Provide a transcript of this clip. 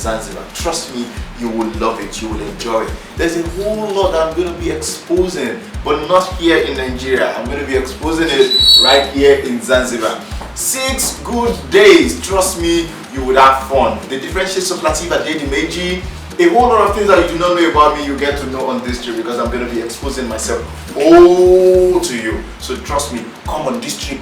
Zanzibar. Trust me, you will love it, you will enjoy it. There's a whole lot that I'm going to be exposing, but not here in Nigeria. I'm going to be exposing it right here in Zanzibar. 6 good days, trust me, you would have fun. The different shades of Lateef Adedimeji, a whole lot of things that you do not know about me, you get to know on this trip, because I'm going to be exposing myself all to you. So trust me, come on this trip